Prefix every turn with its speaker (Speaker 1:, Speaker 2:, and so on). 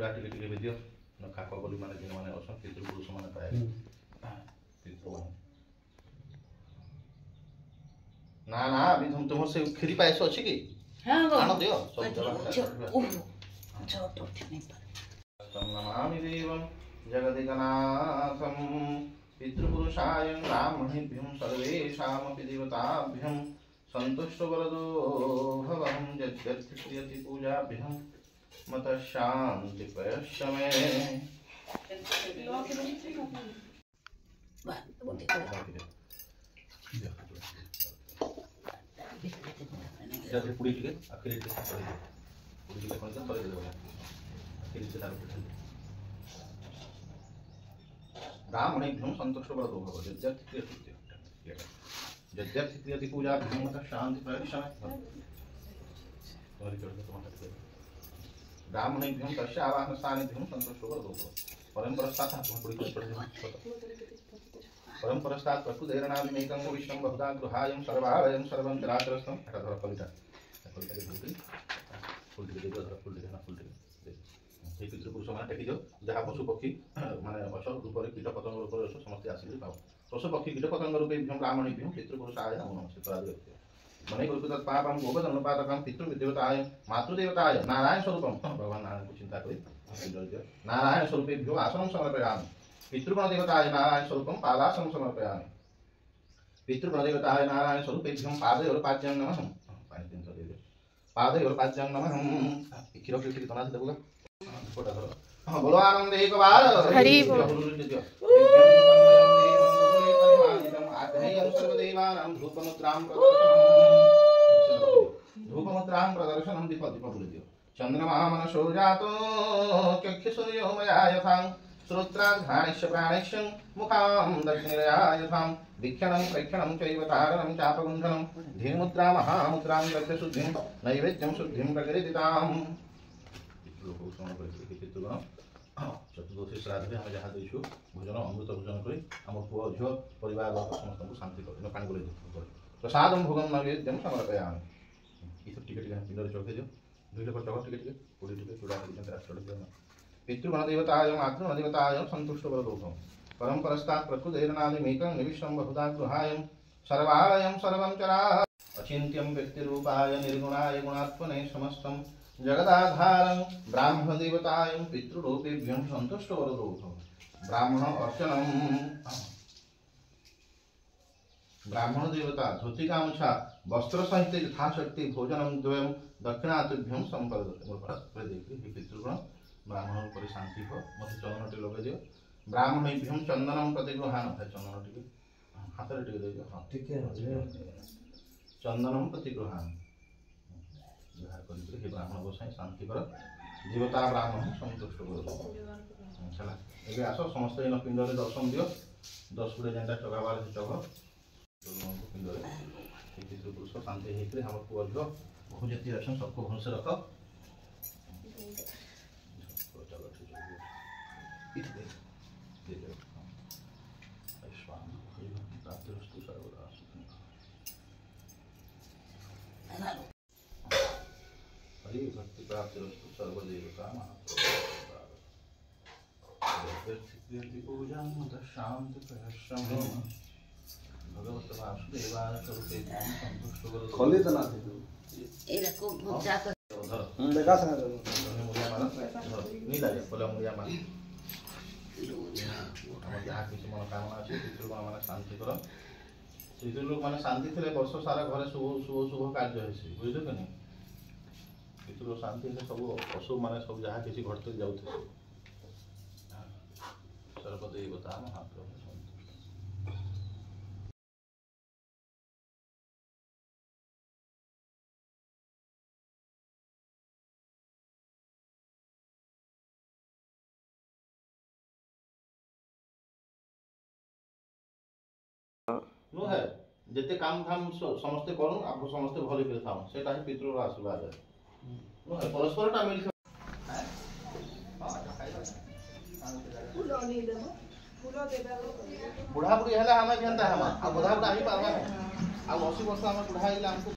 Speaker 1: सेटा टिके टिके भी दियो न खाक बोली माने जिन माने असन पितृपुरुष माने पाए पितृ ना ना अभी तुम से खिरी पायस अछि की
Speaker 2: हां
Speaker 1: आनो दियो सब
Speaker 2: जगह अच्छा तो नहीं पर
Speaker 1: नमामि देवं जगदिगनाथं पितृपुरुषाय ब्राह्मणेभ्यं सर्वेषामपि देवताभ्यं सन्तुष्टवरदो भवं यद्यर्थिक्रियति पूजाभ्यं मतः शान्तिपयश्च मे जैसे पूरी टिके आखिरी टिके पूरी टिके कौन सा थोड़े दे दो आखिरी टिके तार उठे ब्राह्मणेभ्यं सन्तुष्टवरदो भव यद्यर्थिक्रियति पूजाभ्यं मतः शान्तिपयश्च मे ब्राह्मणेभ्यं तस्य आवाहनस्थानेभ्यं सन्तुष्टवरदो भव परम्परस्तात् प्रकृतेरनादिमेकं विष्णुं बहुधा गृहायं सर्वालयं सर्वं चराचरस्थं এটা ধরা কলিটা কলিটা দিয়ে ফুল দিয়ে ধরা ফুল দিয়ে না ফুল দিয়ে এই পিতৃপুরুষ মানে টেকি দিও যাহা পশু পক্ষী মানে অসর রূপরে কীট পতঙ্গ রূপরে অস সমস্ত আসিবে পাও পশু পক্ষী কীট পতঙ্গ রূপে ভ্যম ব্রাহ্মণেভ্যं পিতৃপুरुषाय नमो नमः तदादि मने गुरुकृत पापं गोपदनुपातकं पितृदेवताय मातृदेवताय नारायण स्वरूपं भगवान नारायण को चिंता करी नारायण स्वरूपेभ्यो आसनं समर्पयामि पितृगणदेवताय नारायण स्वरूपं पादासनं समर्पयामि पितृगणदेवताय नारायण स्वरूपेभ्यं पादयोर्पाद्यं नमः पादयोर्पाद्यं नमः खीर के तना से देबोगा फोटा करो बोलो आनंद एक बार
Speaker 2: हरि बोल
Speaker 1: आग्नेयं सर्वदेवानां धूपमुद्रां प्रदर्शनं दीप बोलिदियो चंद्रमा मनसो जातो चक्षुसूर्यो मया यथा श्रोत्राघ्राणश्च प्राणश्च मुखां दक्षिणया यथा वीक्षणं प्रेक्षणं चैव तारणं चापगुण्ठनं धीमुद्रा महामुद्रां गत्यशुद्धिं नैवेद्यं शुद्धिं प्रकृतिताम् चतुर्दशी श्राद्ध आम जहाँ देशु भोजन अमृत भोजन कर आम पुओ झील परिवार समस्त शांति कर पानी बोले प्रसादम भोगम नैवेद्यम समर्पयामि इथर टिके टिके पिंडरे चौके दियो दुई लोक चौक टिके टिके पूरी टिके चूड़ा पितृगणदेवताय मातृगणदेवताय सन्तुष्टवरदोषं परम्परस्तात् प्रकृतेरनादिमेकं निविष्टं बहुधा गृहायं सर्वालयं सर्वं चरा अचिन्त्यं व्यक्तिरूपाय निर्गुणाय गुणात्मने समस्तं जगदाधारं ब्राह्मणदेवताय पितृरूपेभ्यं सन्तुष्टवरदोषं ब्राह्मण अर्चनं ब्राह्मण देवता धोती गामुछा वस्त्र सहित यथाशक्ति भोजनं द्वयं दक्षिणातिभ्यं संप्रदत्तं पितृगण ब्राह्मण पर शांति हो मत चंदन टे लगे दियो ब्राह्मणेभ्यं चंदनम प्रतिगृहान है चंदन टे हाथ रे टे दे दियो हां ठीक है चंदनम प्रतिगृहान जहाँ कर हे ब्राह्मण गोसाई शांति कर देवता ब्राह्मण संतुष्ट कर चला एबे आसो समस्त इन पिंड रे दर्शन दियो 10 गुडे जेंडा चगाबार से चग पिंड रे पितृपुरुष शांति हेकरे हम पुअल बहुत जति रखन सबको भरोसे से रख हरि भक्ति प्राप्तिरस्तु सर्वदेवता पूजा शांति भगवत वासुदेवाय स्वरूपे
Speaker 3: खोली तो ना थी
Speaker 2: एरको पूजा कर
Speaker 3: देखा सना
Speaker 1: मुड़िया मारा नहीं लागे बोले मुड़िया मारा हम जहाँ किसी मनोकामना अच्छे पितृ माने शांति कर पितृ लोक माने शांति थे वर्ष सारा घरे शुभ शुभ शुभ कार्य है बुझे कि नहीं पितृ शांति से सब पशु माने सब जहाँ किसी घटते जाऊे सर्वदेवता महाप्रभु नो है जते काम धाम समस्ते करूँ आप समस्ते भले कर थाऊ सेटा ही पितृ आशीर्वाद है नो है परस्पर टा मिल बुढ़ा बुढ़ी है हमें जनता है बुढ़ा बुढ़ा ही पावा आ 80 वर्ष हम बुढ़ा हमको